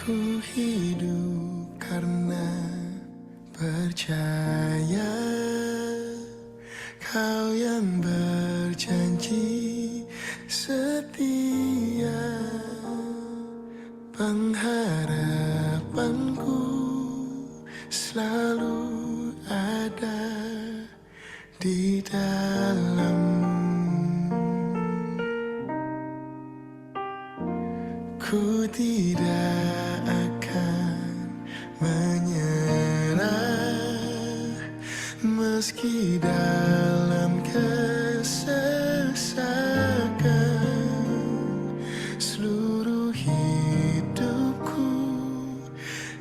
Ku hidup karena percaya kau yang berjanji setia. Pengharapanku selalu ada di dalammu. Ku tidak akan menyerah meski dalam kesesakan. Seluruh hidupku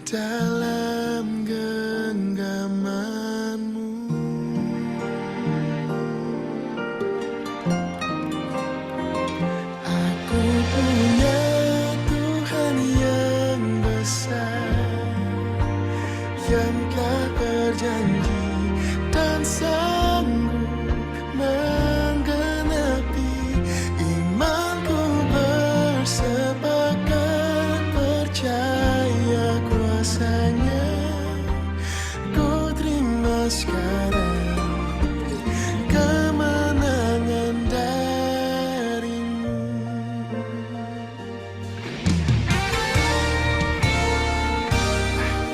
dalam genggamanmu. Aku punya Tuhan yang besar, yang telah berjanji dan sanggup menggenapi. Imanku bersepakat percaya kuasanya. Ku terima sekarang kemenangan darimu.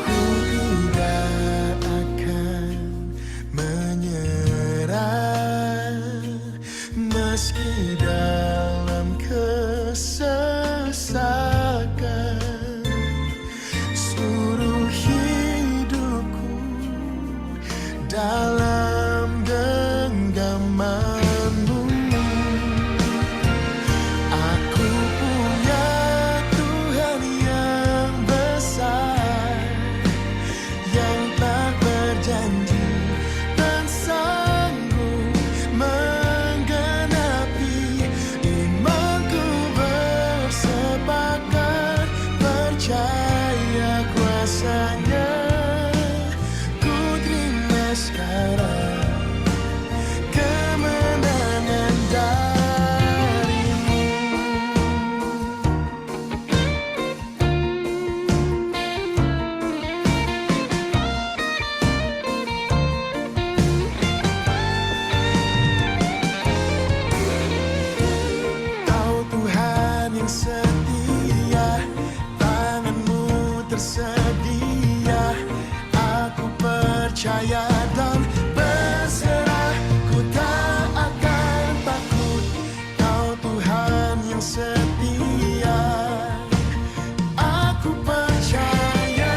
Ku tidak akan menyerah meski dalam kesesakan. Seluruh hidupku dalam genggamanmu. Aku punya Tuhan yang besar, yang tak berjanji dan sanggup menggenapi. Imanku bersepakat percaya kuasanya. Ku terima sekarang kemenangan darimu. Kau Tuhan yang setia, tanganmu tersedia. Aku percaya dan berserah, ku tak akan takut. Kau Tuhan yang setia, aku percaya.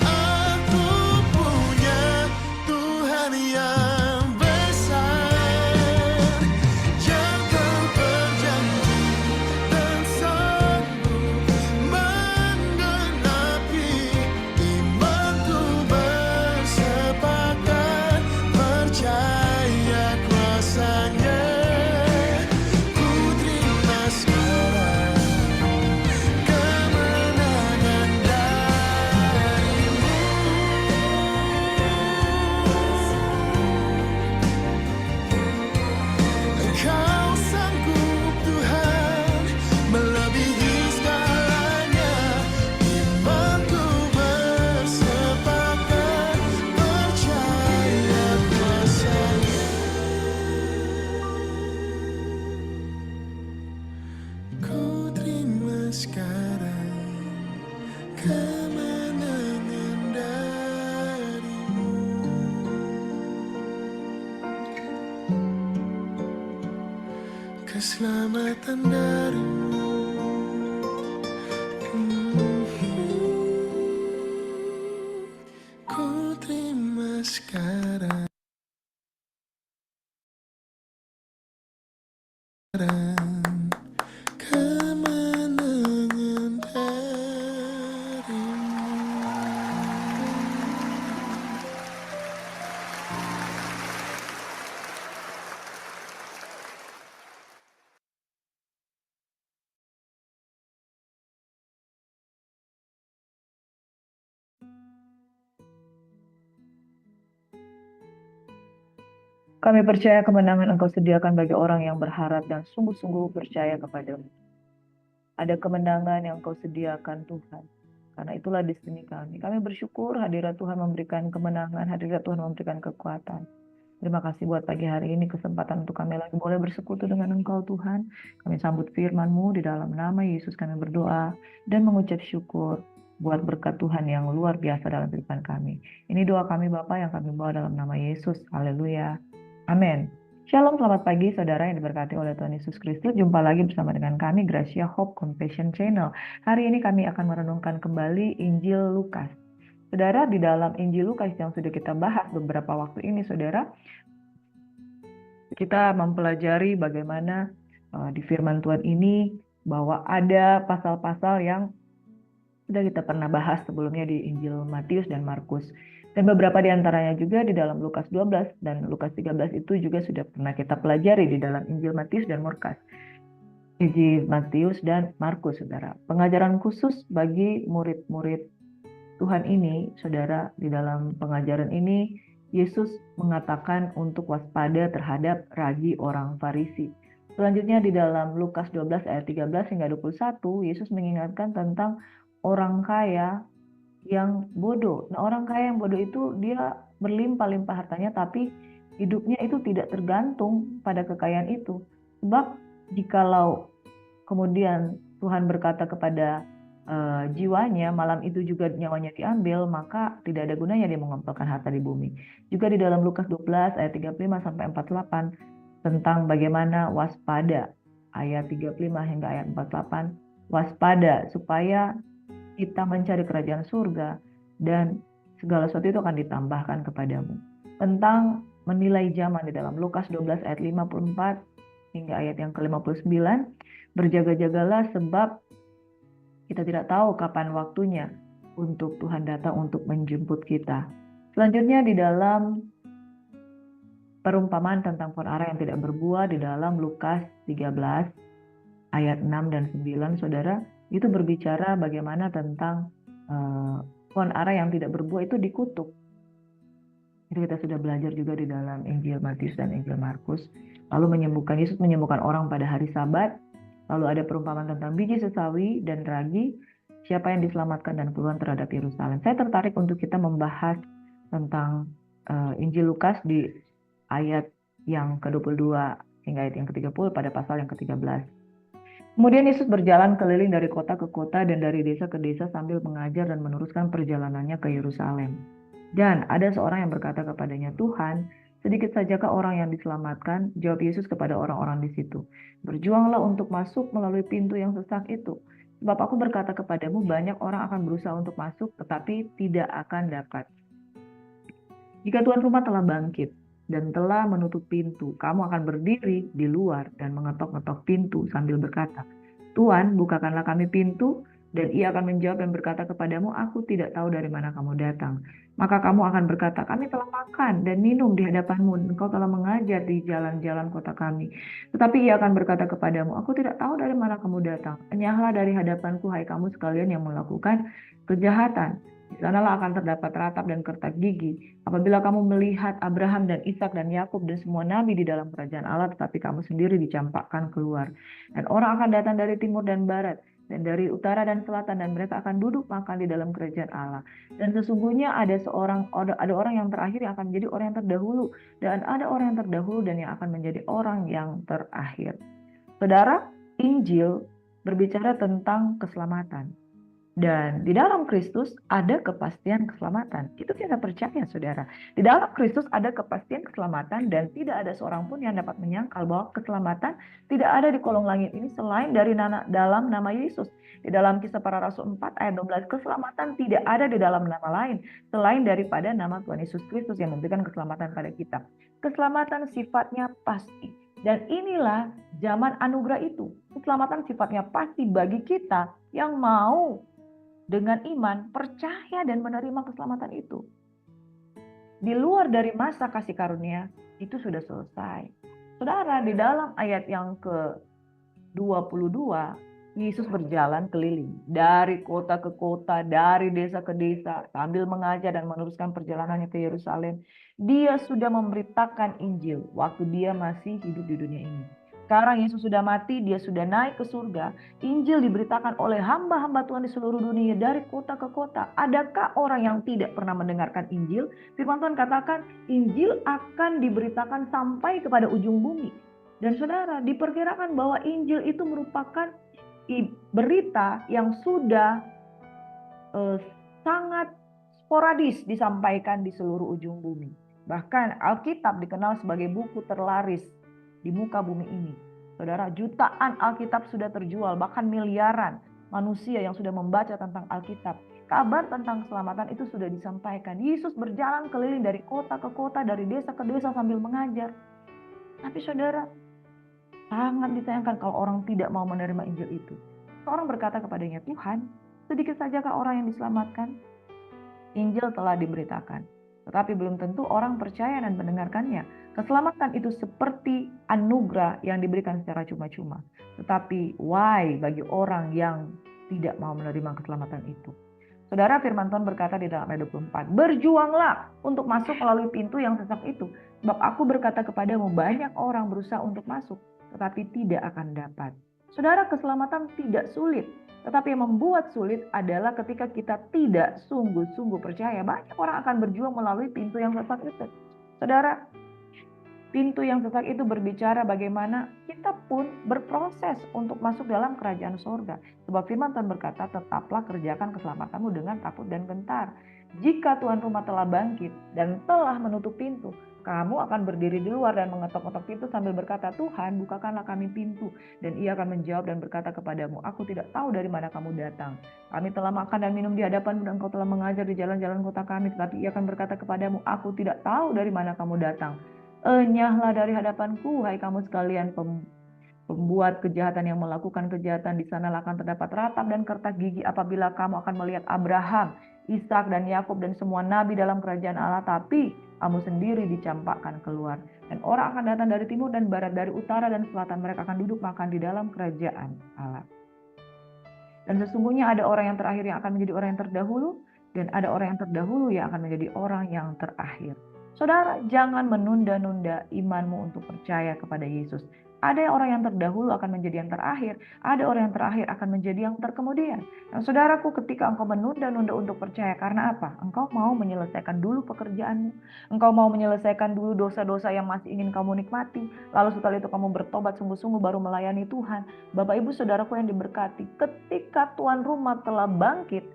Aku punya Tuhan yang besar, yang kau berjanji dan sanggup menggenapi. Imanku bersepakat percaya kuasanya. Ku terima sekarang kemenangan darimu. Engkau sanggup Tuhan melebihi segalanya. Imanku bersepakat percaya kuasanya. Ku terima sekarang kemenangan darimu. Keselamatan darimu. Ku terima sekarang kemenangan darimu. Kami percaya kemenangan Engkau sediakan bagi orang yang berharap dan sungguh-sungguh percaya kepadamu. Ada kemenangan yang Engkau sediakan Tuhan. Karena itulah di sini kami. Kami bersyukur hadirat Tuhan memberikan kemenangan, hadirat Tuhan memberikan kekuatan. Terima kasih buat pagi hari ini, kesempatan untuk kami lagi boleh bersekutu dengan Engkau Tuhan. Kami sambut firman-Mu di dalam nama Yesus kami berdoa dan mengucap syukur buat berkat Tuhan yang luar biasa dalam kehidupan kami. Ini doa kami Bapa yang kami bawa dalam nama Yesus. Haleluya. Amin. Shalom, selamat pagi saudara yang diberkati oleh Tuhan Yesus Kristus. Jumpa lagi bersama dengan kami Gracia Hope Compassion Channel. Hari ini kami akan merenungkan kembali Injil Lukas. Saudara, di dalam Injil Lukas yang sudah kita bahas beberapa waktu ini, saudara, kita mempelajari bagaimana di firman Tuhan ini bahwa ada pasal-pasal yang sudah kita pernah bahas sebelumnya di Injil Matius dan Markus. Dan beberapa di antaranya juga di dalam Lukas 12 dan Lukas 13 itu juga sudah pernah kita pelajari di dalam Injil Matius dan Markus. Injil Matius dan Markus, saudara. Pengajaran khusus bagi murid-murid Tuhan ini, saudara, di dalam pengajaran ini Yesus mengatakan untuk waspada terhadap ragi orang Farisi. Selanjutnya di dalam Lukas 12 ayat 13 hingga 21, Yesus mengingatkan tentang orang kaya yang bodoh. Nah, orang kaya yang bodoh itu dia berlimpah-limpah hartanya, tapi hidupnya itu tidak tergantung pada kekayaan itu. Sebab jikalau kemudian Tuhan berkata kepada jiwanya, malam itu juga nyawanya diambil, maka tidak ada gunanya dia mengumpulkan harta di bumi. Juga di dalam Lukas 12 ayat 35 sampai 48 tentang bagaimana waspada, ayat 35 hingga ayat 48, waspada supaya kita mencari kerajaan surga dan segala sesuatu itu akan ditambahkan kepadamu. Tentang menilai zaman di dalam Lukas 12 ayat 54 hingga ayat yang ke-59, berjaga-jagalah sebab kita tidak tahu kapan waktunya untuk Tuhan datang untuk menjemput kita. Selanjutnya di dalam perumpamaan tentang pohon ara yang tidak berbuah di dalam Lukas 13 ayat 6 dan 9, saudara, itu berbicara bagaimana tentang pohon ara yang tidak berbuah itu dikutuk. Itu kita sudah belajar juga di dalam Injil Matius dan Injil Markus. Lalu Yesus menyembuhkan orang pada hari Sabat. Lalu ada perumpamaan tentang biji sesawi dan ragi, siapa yang diselamatkan dan keluhan terhadap Yerusalem. Saya tertarik untuk kita membahas tentang Injil Lukas di ayat yang ke-22 hingga ayat yang ke-30 pada pasal yang ke-13. Kemudian Yesus berjalan keliling dari kota ke kota dan dari desa ke desa sambil mengajar dan meneruskan perjalanannya ke Yerusalem. Dan ada seorang yang berkata kepadanya, "Tuhan, sedikit sajakah orang yang diselamatkan?" Jawab Yesus kepada orang-orang di situ, "Berjuanglah untuk masuk melalui pintu yang sesak itu. Sebab aku berkata kepadamu, banyak orang akan berusaha untuk masuk, tetapi tidak akan dapat. Jika tuan rumah telah bangkit dan telah menutup pintu, kamu akan berdiri di luar dan mengetok-ngetok pintu sambil berkata, 'Tuan, bukakanlah kami pintu.' Dan ia akan menjawab dan berkata kepadamu, 'Aku tidak tahu dari mana kamu datang.' Maka kamu akan berkata, 'Kami telah makan dan minum di hadapanmu, engkau telah mengajar di jalan-jalan kota kami.' Tetapi ia akan berkata kepadamu, 'Aku tidak tahu dari mana kamu datang. Enyahlah dari hadapanku, hai kamu sekalian yang melakukan kejahatan.' Di sanalah akan terdapat ratap dan kertak gigi. Apabila kamu melihat Abraham dan Ishak dan Yakub dan semua nabi di dalam kerajaan Allah, tetapi kamu sendiri dicampakkan keluar. Dan orang akan datang dari timur dan barat, dan dari utara dan selatan, dan mereka akan duduk makan di dalam kerajaan Allah. Dan sesungguhnya ada orang yang terakhir yang akan menjadi orang yang terdahulu, dan ada orang yang terdahulu dan yang akan menjadi orang yang terakhir." Saudara, Injil berbicara tentang keselamatan. Dan di dalam Kristus ada kepastian keselamatan. Itu kita percaya, saudara. Di dalam Kristus ada kepastian keselamatan dan tidak ada seorang pun yang dapat menyangkal bahwa keselamatan tidak ada di kolong langit ini selain dari dalam nama Yesus. Di dalam Kisah Para Rasul 4 ayat 12, keselamatan tidak ada di dalam nama lain selain daripada nama Tuhan Yesus Kristus yang memberikan keselamatan pada kita. Keselamatan sifatnya pasti. Dan inilah zaman anugerah itu. Keselamatan sifatnya pasti bagi kita yang mau dengan iman, percaya dan menerima keselamatan itu. Di luar dari masa kasih karunia, itu sudah selesai. Saudara, di dalam ayat yang ke-22, Yesus berjalan keliling dari kota ke kota, dari desa ke desa, sambil mengajar dan meneruskan perjalanannya ke Yerusalem. Dia sudah memberitakan Injil waktu dia masih hidup di dunia ini. Sekarang Yesus sudah mati, dia sudah naik ke surga. Injil diberitakan oleh hamba-hamba Tuhan di seluruh dunia dari kota ke kota. Adakah orang yang tidak pernah mendengarkan Injil? Firman Tuhan katakan Injil akan diberitakan sampai kepada ujung bumi. Dan saudara, diperkirakan bahwa Injil itu merupakan berita yang sudah sangat sporadis disampaikan di seluruh ujung bumi. Bahkan Alkitab dikenal sebagai buku terlaris di muka bumi ini. Saudara, jutaan Alkitab sudah terjual, bahkan miliaran manusia yang sudah membaca tentang Alkitab. Kabar tentang keselamatan itu sudah disampaikan. Yesus berjalan keliling dari kota ke kota, dari desa ke desa sambil mengajar. Tapi saudara, sangat disayangkan kalau orang tidak mau menerima Injil itu. Seorang berkata kepadanya, Tuhan, sedikit sajakah orang yang diselamatkan? Injil telah diberitakan, tetapi belum tentu orang percaya dan mendengarkannya. Keselamatan itu seperti anugerah yang diberikan secara cuma-cuma. Tetapi why bagi orang yang tidak mau menerima keselamatan itu? Saudara, firman Tuhan berkata di dalam ayat 24, berjuanglah untuk masuk melalui pintu yang sesak itu. Sebab aku berkata kepadamu, banyak orang berusaha untuk masuk, tetapi tidak akan dapat. Saudara, keselamatan tidak sulit. Tetapi yang membuat sulit adalah ketika kita tidak sungguh-sungguh percaya. Banyak orang akan berjuang melalui pintu yang sesak itu. Saudara, pintu yang sesak itu berbicara bagaimana kita pun berproses untuk masuk dalam kerajaan surga. Sebab firman Tuhan berkata, tetaplah kerjakan keselamatanmu dengan takut dan gentar. Jika tuan rumah telah bangkit dan telah menutup pintu, kamu akan berdiri di luar dan mengetok-ketok pintu sambil berkata, Tuhan, bukakanlah kami pintu. Dan ia akan menjawab dan berkata kepadamu, aku tidak tahu dari mana kamu datang. Kami telah makan dan minum di hadapanmu dan engkau telah mengajar di jalan-jalan kota kami. Tetapi ia akan berkata kepadamu, aku tidak tahu dari mana kamu datang. Enyahlah dari hadapanku, hai kamu sekalian pembuat kejahatan yang melakukan kejahatan. Di sanalah akan terdapat ratap dan kertas gigi apabila kamu akan melihat Abraham, Ishak dan Yakub dan semua nabi dalam kerajaan Allah, tapi kamu sendiri dicampakkan keluar. Dan orang akan datang dari timur dan barat, dari utara dan selatan. Mereka akan duduk makan di dalam kerajaan Allah. Dan sesungguhnya ada orang yang terakhir yang akan menjadi orang yang terdahulu, dan ada orang yang terdahulu yang akan menjadi orang yang terakhir. Saudara, jangan menunda-nunda imanmu untuk percaya kepada Yesus. Ada orang yang terdahulu akan menjadi yang terakhir, ada orang yang terakhir akan menjadi yang terkemudian. Dan saudaraku, ketika engkau menunda-nunda untuk percaya, karena apa? Engkau mau menyelesaikan dulu pekerjaanmu, engkau mau menyelesaikan dulu dosa-dosa yang masih ingin kamu nikmati, lalu setelah itu kamu bertobat sungguh-sungguh baru melayani Tuhan. Bapak Ibu Saudaraku yang diberkati, ketika tuan rumah telah bangkit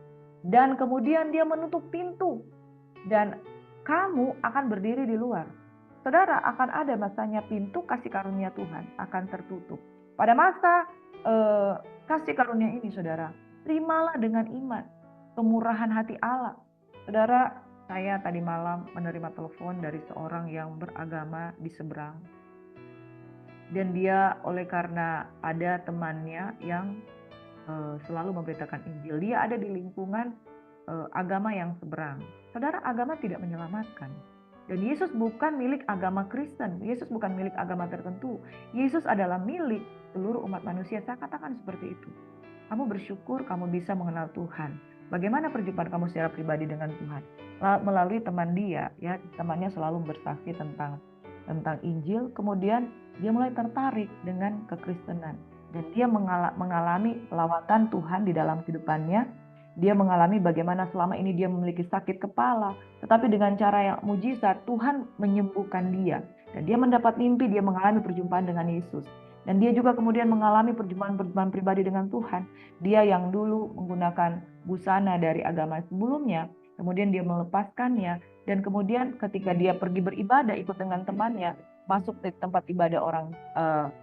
dan kemudian dia menutup pintu dan kamu akan berdiri di luar, saudara, akan ada masanya pintu kasih karunia Tuhan akan tertutup. Pada masa kasih karunia ini, saudara, terimalah dengan iman kemurahan hati Allah. Saudara, saya tadi malam menerima telepon dari seorang yang beragama di seberang. Dan dia oleh karena ada temannya yang selalu memberitakan Injil, dia ada di lingkungan agama yang seberang. Saudara, agama tidak menyelamatkan. Dan Yesus bukan milik agama Kristen. Yesus bukan milik agama tertentu. Yesus adalah milik seluruh umat manusia. Saya katakan seperti itu. Kamu bersyukur kamu bisa mengenal Tuhan. Bagaimana perjumpaan kamu secara pribadi dengan Tuhan? Melalui teman dia, ya, temannya selalu bersaksi tentang Injil. Kemudian dia mulai tertarik dengan kekristenan. Dan dia mengalami lawatan Tuhan di dalam kehidupannya. Dia mengalami bagaimana selama ini dia memiliki sakit kepala, tetapi dengan cara yang mujizat Tuhan menyembuhkan dia. Dan dia mendapat mimpi, dia mengalami perjumpaan dengan Yesus. Dan dia juga kemudian mengalami perjumpaan pribadi dengan Tuhan. Dia yang dulu menggunakan busana dari agama sebelumnya, kemudian dia melepaskannya. Dan kemudian ketika dia pergi beribadah ikut dengan temannya, masuk di tempat ibadah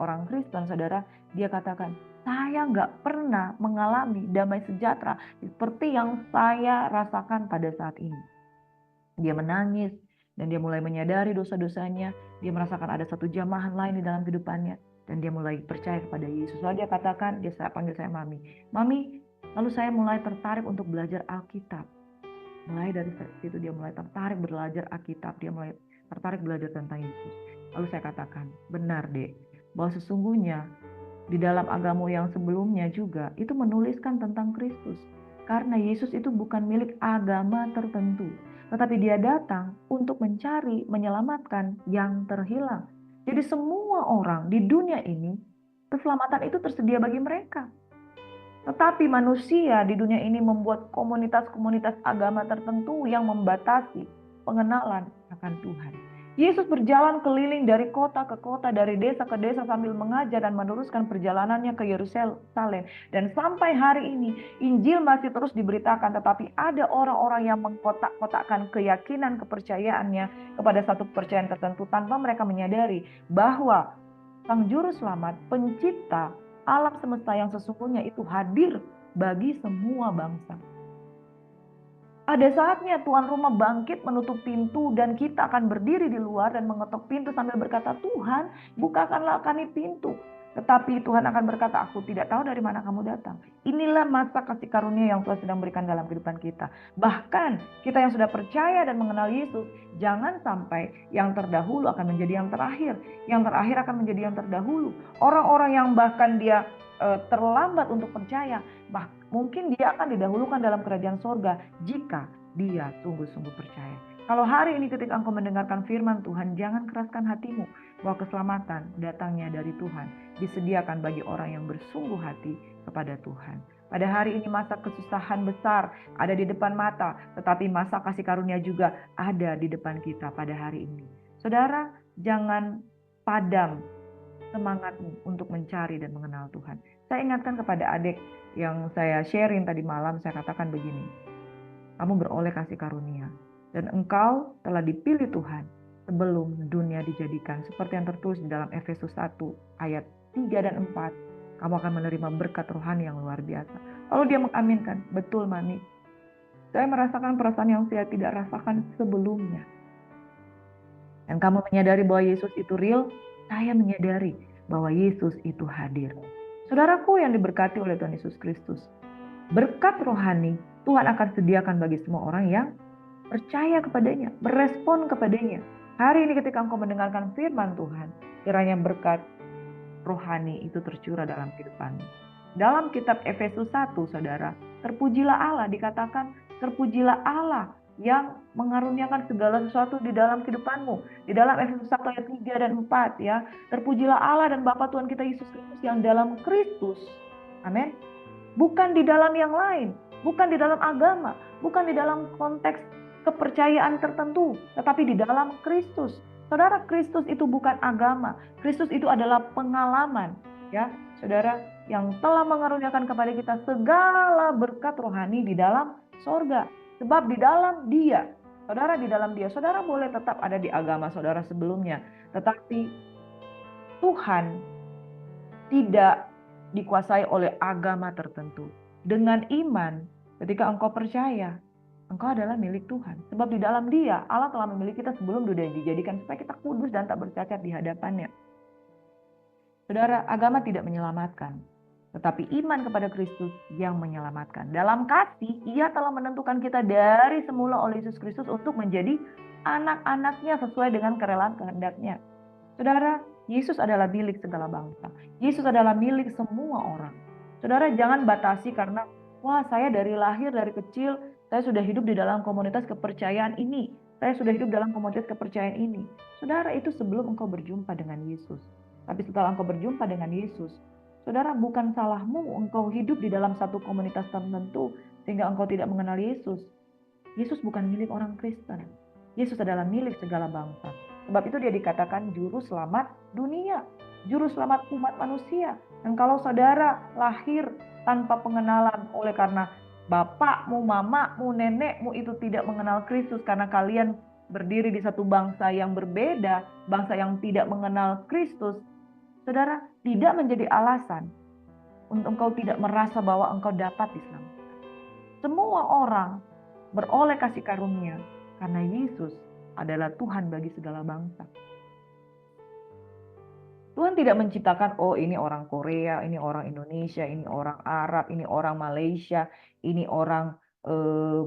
orang Kristen, saudara, dia katakan, saya nggak pernah mengalami damai sejahtera seperti yang saya rasakan pada saat ini. Dia menangis dan dia mulai menyadari dosa-dosanya. Dia merasakan ada satu jamahan lain di dalam kehidupannya dan dia mulai percaya kepada Yesus. Lalu dia katakan, dia panggil saya Mami. Mami, lalu saya mulai tertarik untuk belajar Alkitab. Mulai dari situ dia mulai tertarik belajar Alkitab. Dia mulai tertarik belajar tentang Yesus. Lalu saya katakan, benar Dek, bahwa sesungguhnya di dalam agama yang sebelumnya juga itu menuliskan tentang Kristus. Karena Yesus itu bukan milik agama tertentu. tetapi dia datang untuk mencari, menyelamatkan yang terhilang. Jadi semua orang di dunia ini, keselamatan itu tersedia bagi mereka. Tetapi manusia di dunia ini membuat komunitas-komunitas agama tertentu yang membatasi pengenalan akan Tuhan. Yesus berjalan keliling dari kota ke kota, dari desa ke desa sambil mengajar dan meneruskan perjalanannya ke Yerusalem. Dan sampai hari ini Injil masih terus diberitakan, tetapi ada orang-orang yang mengkotak-kotakkan keyakinan kepercayaannya kepada satu kepercayaan tertentu tanpa mereka menyadari bahwa Sang Juru Selamat, Pencipta alam semesta yang sesungguhnya itu hadir bagi semua bangsa. Ada saatnya tuan rumah bangkit menutup pintu dan kita akan berdiri di luar dan mengetok pintu sambil berkata, Tuhan, bukakanlah kami pintu. Tetapi Tuhan akan berkata, aku tidak tahu dari mana kamu datang. Inilah masa kasih karunia yang Tuhan sedang berikan dalam kehidupan kita. Bahkan kita yang sudah percaya dan mengenal Yesus, jangan sampai yang terdahulu akan menjadi yang terakhir. Yang terakhir akan menjadi yang terdahulu. Orang-orang yang bahkan dia terlambat untuk percaya, mungkin dia akan didahulukan dalam kerajaan sorga jika dia sungguh-sungguh percaya. Kalau hari ini ketika engkau mendengarkan firman Tuhan, jangan keraskan hatimu bahwa keselamatan datangnya dari Tuhan, disediakan bagi orang yang bersungguh hati kepada Tuhan. Pada hari ini masa kesusahan besar ada di depan mata, tetapi masa kasih karunia juga ada di depan kita pada hari ini. Saudara, jangan padam semangatmu untuk mencari dan mengenal Tuhan. Saya ingatkan kepada adik yang saya sharing tadi malam, saya katakan begini, kamu beroleh kasih karunia dan engkau telah dipilih Tuhan sebelum dunia dijadikan, seperti yang tertulis di dalam Efesus 1 ayat 3 dan 4. Kamu akan menerima berkat rohani yang luar biasa. Lalu dia mengaminkan, betul Mami, saya merasakan perasaan yang saya tidak rasakan sebelumnya. Dan kamu menyadari bahwa Yesus itu real, saya menyadari bahwa Yesus itu hadir. Saudaraku yang diberkati oleh Tuhan Yesus Kristus, berkat rohani Tuhan akan sediakan bagi semua orang yang percaya kepadanya, berespon kepadanya. Hari ini ketika engkau mendengarkan firman Tuhan, kiranya berkat rohani itu tercurah dalam kehidupanmu. Dalam kitab Efesus 1, saudara, terpujilah Allah, dikatakan terpujilah Allah yang mengaruniakan segala sesuatu di dalam kehidupanmu. Di dalam Efesus 1 ayat 3 dan 4 ya. Terpujilah Allah dan Bapa Tuhan kita Yesus Kristus yang dalam Kristus. Amin. Bukan di dalam yang lain, bukan di dalam agama, bukan di dalam konteks kepercayaan tertentu, tetapi di dalam Kristus. Saudara, Kristus itu bukan agama. Kristus itu adalah pengalaman, ya. Saudara, yang telah mengaruniakan kepada kita segala berkat rohani di dalam sorga. Sebab di dalam dia, saudara di dalam dia, saudara boleh tetap ada di agama saudara sebelumnya. Tetapi Tuhan tidak dikuasai oleh agama tertentu. Dengan iman, ketika engkau percaya, engkau adalah milik Tuhan. Sebab di dalam dia, Allah telah memilih kita sebelum dunia dijadikan supaya kita kudus dan tak bercacat di hadapannya. Saudara, agama tidak menyelamatkan, tetapi iman kepada Kristus yang menyelamatkan. Dalam kasih, ia telah menentukan kita dari semula oleh Yesus Kristus untuk menjadi anak-anaknya sesuai dengan kerelaan kehendaknya. Saudara, Yesus adalah milik segala bangsa. Yesus adalah milik semua orang. Saudara, jangan batasi karena, wah saya dari lahir, dari kecil, saya sudah hidup di dalam komunitas kepercayaan ini. Saya sudah hidup dalam komunitas kepercayaan ini. Saudara, itu sebelum engkau berjumpa dengan Yesus. Tapi setelah engkau berjumpa dengan Yesus, saudara, bukan salahmu engkau hidup di dalam satu komunitas tertentu sehingga engkau tidak mengenal Yesus. Yesus bukan milik orang Kristen. Yesus adalah milik segala bangsa. Sebab itu dia dikatakan juru selamat dunia, juru selamat umat manusia. Dan kalau saudara lahir tanpa pengenalan oleh karena bapakmu, mamamu, nenekmu itu tidak mengenal Kristus karena kalian berdiri di satu bangsa yang berbeda, bangsa yang tidak mengenal Kristus, saudara, tidak menjadi alasan untuk engkau tidak merasa bahwa engkau dapat diselamatkan. Semua orang beroleh kasih karunia karena Yesus adalah Tuhan bagi segala bangsa. Tuhan tidak menciptakan, oh ini orang Korea, ini orang Indonesia, ini orang Arab, ini orang Malaysia, ini orang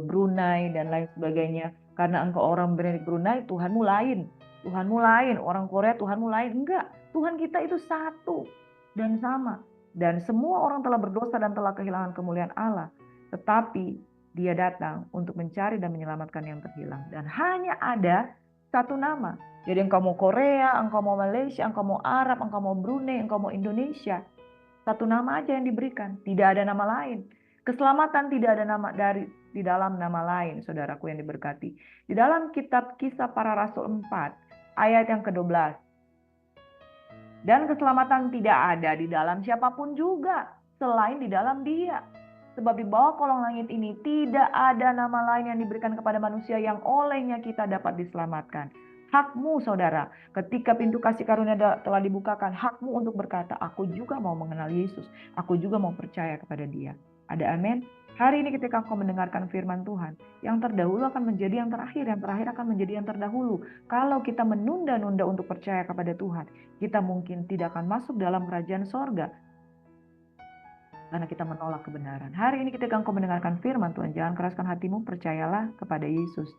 Brunei dan lain sebagainya. Karena engkau orang Brunei, Tuhanmu lain. Tuhanmu lain, orang Korea Tuhanmu lain. Enggak, Tuhan kita itu satu dan sama. Dan semua orang telah berdosa dan telah kehilangan kemuliaan Allah. Tetapi Dia datang untuk mencari dan menyelamatkan yang terhilang. Dan hanya ada satu nama. Jadi engkau mau Korea, engkau mau Malaysia, engkau mau Arab, engkau mau Brunei, engkau mau Indonesia. Satu nama aja yang diberikan, tidak ada nama lain. Keselamatan tidak ada nama di dalam nama lain, saudaraku yang diberkati. Di dalam kitab Kisah Para Rasul 4, ayat yang ke-12. Dan keselamatan tidak ada di dalam siapapun juga, selain di dalam Dia. Sebab di bawah kolong langit ini tidak ada nama lain yang diberikan kepada manusia yang olehnya kita dapat diselamatkan. Hakmu saudara, ketika pintu kasih karunia telah dibukakan, hakmu untuk berkata, aku juga mau mengenal Yesus, aku juga mau percaya kepada Dia. Ada amin? Hari ini ketika engkau mendengarkan firman Tuhan, yang terdahulu akan menjadi yang terakhir akan menjadi yang terdahulu. Kalau kita menunda-nunda untuk percaya kepada Tuhan, kita mungkin tidak akan masuk dalam kerajaan sorga. Karena kita menolak kebenaran. Hari ini ketika engkau mendengarkan firman Tuhan, jangan keraskan hatimu, percayalah kepada Yesus.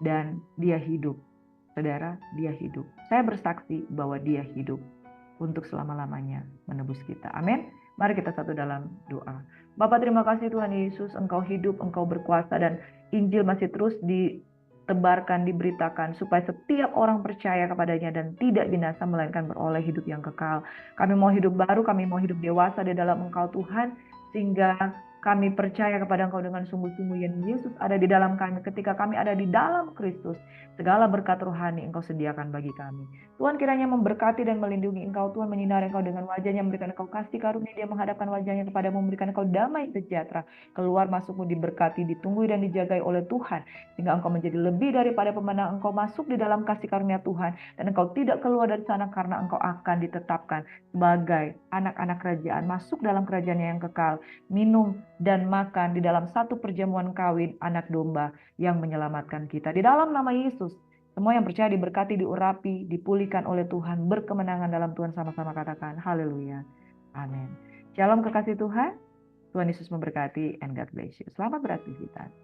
Dan Dia hidup. Saudara, Dia hidup. Saya bersaksi bahwa Dia hidup untuk selama-lamanya menebus kita. Amin. Mari kita satu dalam doa. Bapa, terima kasih Tuhan Yesus, Engkau hidup, Engkau berkuasa, dan Injil masih terus ditebarkan, diberitakan, supaya setiap orang percaya kepadanya dan tidak binasa, melainkan beroleh hidup yang kekal. Kami mau hidup baru, kami mau hidup dewasa di dalam Engkau Tuhan, sehingga kami percaya kepada Engkau dengan sungguh-sungguh, yang Yesus ada di dalam kami. Ketika kami ada di dalam Kristus, segala berkat rohani Engkau sediakan bagi kami. Tuhan kiranya memberkati dan melindungi Engkau, Tuhan menyinari Engkau dengan wajahnya, memberikan Engkau kasih karunia, Dia menghadapkan wajahnya kepadamu, memberikan Engkau damai sejahtera. Keluar masukmu diberkati, ditunggu dan dijagai oleh Tuhan, sehingga Engkau menjadi lebih daripada pemenang. Engkau masuk di dalam kasih karunia Tuhan, dan Engkau tidak keluar dari sana, karena Engkau akan ditetapkan sebagai anak-anak kerajaan, masuk dalam kerajaannya yang kekal, minum dan makan di dalam satu perjamuan kawin anak domba yang menyelamatkan kita. Di dalam nama Yesus, semua yang percaya diberkati, diurapi, dipulihkan oleh Tuhan, berkemenangan dalam Tuhan. Sama-sama katakan haleluya. Amin. Shalom kekasih Tuhan. Tuhan Yesus memberkati, and God bless you. Selamat beraktivitas.